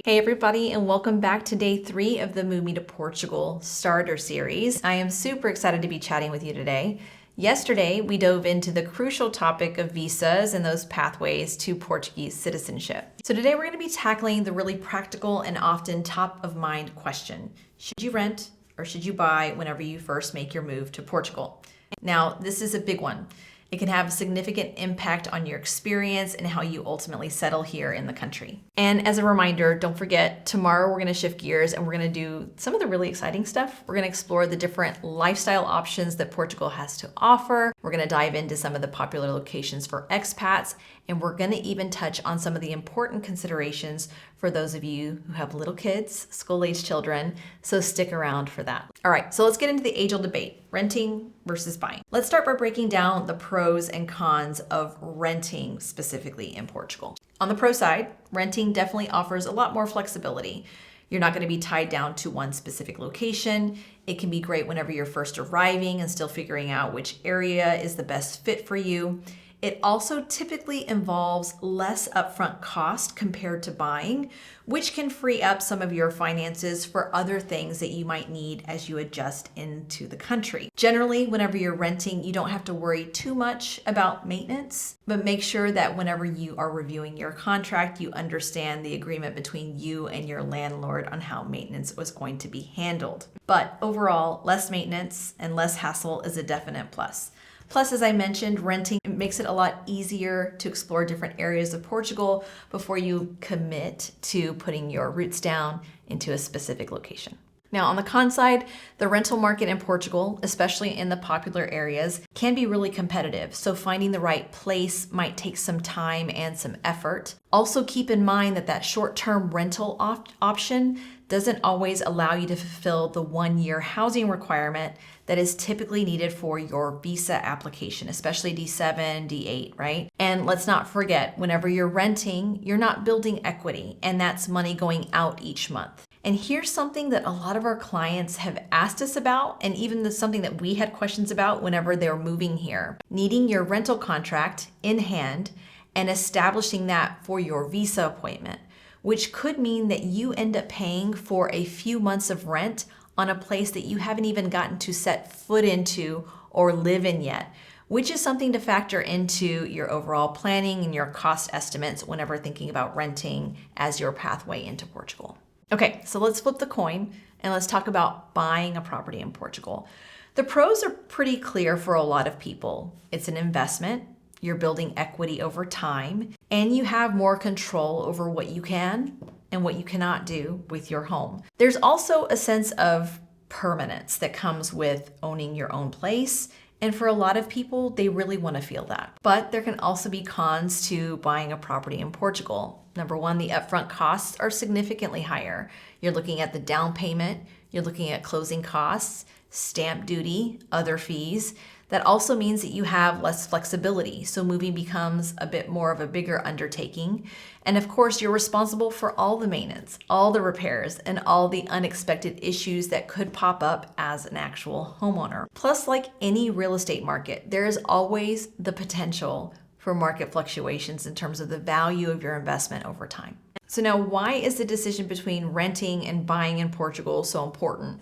Hey everybody, and welcome back to day 3 of the Move Me to Portugal starter series. I am super excited to be chatting with you today. Yesterday, we dove into the crucial topic of visas and those pathways to Portuguese citizenship. So today we're going to be tackling the really practical and often top of mind question. Should you rent or should you buy whenever you first make your move to Portugal? Now, this is a big one. It can have a significant impact on your experience and how you ultimately settle here in the country. And as a reminder, don't forget, tomorrow we're going to shift gears and we're going to do some of the really exciting stuff. We're going to explore the different lifestyle options that Portugal has to offer. We're going to dive into some of the popular locations for expats, and we're going to even touch on some of the important considerations for those of you who have little kids, school-age children, so stick around for that. All right, so let's get into the age-old debate, renting versus buying. Let's start by breaking down the pros and cons of renting specifically in Portugal. On the pro side, renting definitely offers a lot more flexibility. You're not going to be tied down to one specific location. It can be great whenever you're first arriving and still figuring out which area is the best fit for you. It also typically involves less upfront cost compared to buying, which can free up some of your finances for other things that you might need as you adjust into the country. Generally, whenever you're renting, you don't have to worry too much about maintenance, but make sure that whenever you are reviewing your contract, you understand the agreement between you and your landlord on how maintenance was going to be handled. But overall, less maintenance and less hassle is a definite plus. Plus, as I mentioned, renting makes it a lot easier to explore different areas of Portugal before you commit to putting your roots down into a specific location. Now, on the con side, the rental market in Portugal, especially in the popular areas, can be really competitive. So finding the right place might take some time and some effort. Also keep in mind that short-term rental option doesn't always allow you to fulfill the 1-year housing requirement that is typically needed for your visa application, especially D7, D8, right? And let's not forget, whenever you're renting, you're not building equity, and that's money going out each month. And here's something that a lot of our clients have asked us about, and even something that we had questions about whenever they were moving here. Needing your rental contract in hand and establishing that for your visa appointment, which could mean that you end up paying for a few months of rent on a place that you haven't even gotten to set foot into or live in yet, which is something to factor into your overall planning and your cost estimates whenever thinking about renting as your pathway into Portugal. Okay, so let's flip the coin and let's talk about buying a property in Portugal. The pros are pretty clear for a lot of people. It's an investment, you're building equity over time, and you have more control over what you can and what you cannot do with your home. There's also a sense of permanence that comes with owning your own place. And for a lot of people, they really want to feel that. But there can also be cons to buying a property in Portugal. Number one, the upfront costs are significantly higher. You're looking at the down payment, you're looking at closing costs, stamp duty, other fees. That also means that you have less flexibility. So moving becomes a bit more of a bigger undertaking. And of course, you're responsible for all the maintenance, all the repairs, and all the unexpected issues that could pop up as an actual homeowner. Plus, like any real estate market, there is always the potential for market fluctuations in terms of the value of your investment over time. So now, why is the decision between renting and buying in Portugal so important?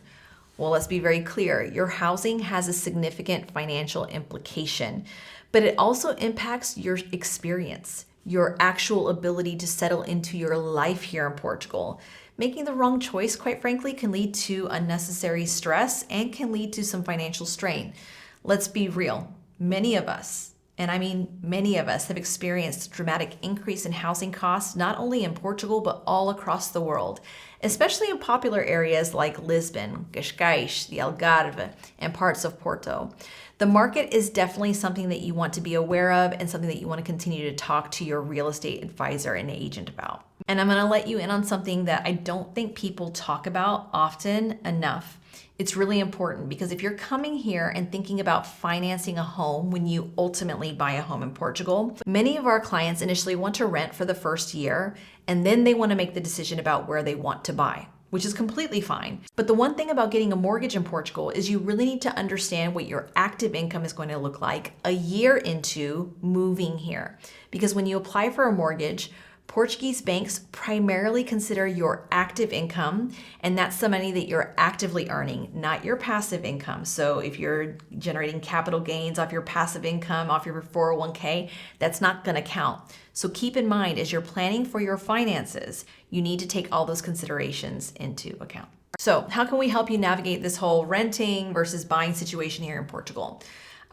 Well, let's be very clear. Your housing has a significant financial implication, but it also impacts your experience, your actual ability to settle into your life here in Portugal. Making the wrong choice, quite frankly, can lead to unnecessary stress and can lead to some financial strain. Let's be real. Many of us, and I mean many of us, have experienced a dramatic increase in housing costs, not only in Portugal, but all across the world, especially in popular areas like Lisbon, Cascais, the Algarve, and parts of Porto. The market is definitely something that you want to be aware of and something that you want to continue to talk to your real estate advisor and agent about. And I'm going to let you in on something that I don't think people talk about often enough. It's really important because if you're coming here and thinking about financing a home when you ultimately buy a home in Portugal, many of our clients initially want to rent for the first year, and then they want to make the decision about where they want to buy, which is completely fine. But the one thing about getting a mortgage in Portugal is you really need to understand what your active income is going to look like a year into moving here. Because when you apply for a mortgage, Portuguese banks primarily consider your active income, and that's the money that you're actively earning, not your passive income. So if you're generating capital gains off your passive income, off your 401k, that's not going to count. So keep in mind, as you're planning for your finances, you need to take all those considerations into account. So how can we help you navigate this whole renting versus buying situation here in Portugal?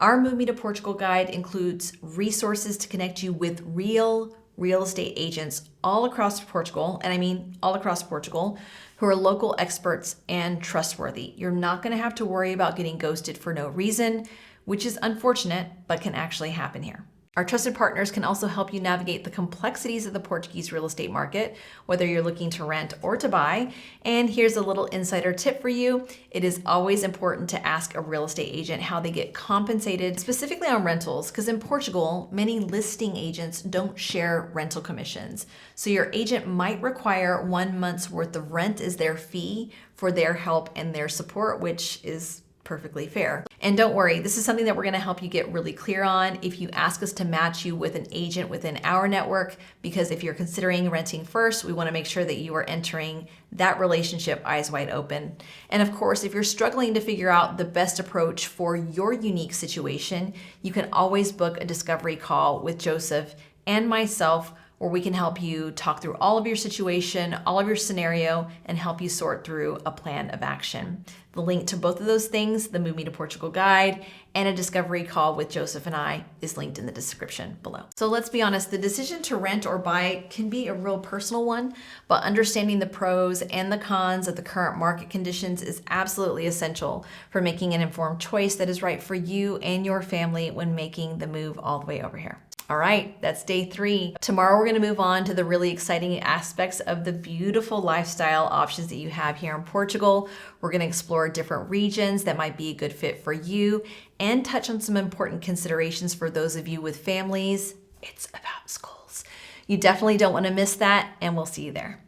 Our Move Me to Portugal guide includes resources to connect you with real estate agents all across Portugal, and I mean all across Portugal, who are local experts and trustworthy. You're not going to have to worry about getting ghosted for no reason, which is unfortunate, but can actually happen here. Our trusted partners can also help you navigate the complexities of the Portuguese real estate market, whether you're looking to rent or to buy. And here's a little insider tip for you. It is always important to ask a real estate agent how they get compensated, specifically on rentals, because in Portugal, many listing agents don't share rental commissions. So your agent might require 1 month's worth of rent as their fee for their help and their support, which is perfectly fair. And don't worry, this is something that we're going to help you get really clear on if you ask us to match you with an agent within our network, because if you're considering renting first, we want to make sure that you are entering that relationship eyes wide open. And of course, if you're struggling to figure out the best approach for your unique situation, you can always book a discovery call with Joseph and myself, where we can help you talk through all of your situation, all of your scenario, and help you sort through a plan of action. The link to both of those things, the Move Me to Portugal guide and a discovery call with Joseph and I, is linked in the description below. So let's be honest, the decision to rent or buy can be a real personal one, but understanding the pros and the cons of the current market conditions is absolutely essential for making an informed choice that is right for you and your family when making the move all the way over here. All right, that's day 3. Tomorrow we're going to move on to the really exciting aspects of the beautiful lifestyle options that you have here in Portugal. We're going to explore different regions that might be a good fit for you and touch on some important considerations for those of you with families. It's about schools. You definitely don't want to miss that, and we'll see you there.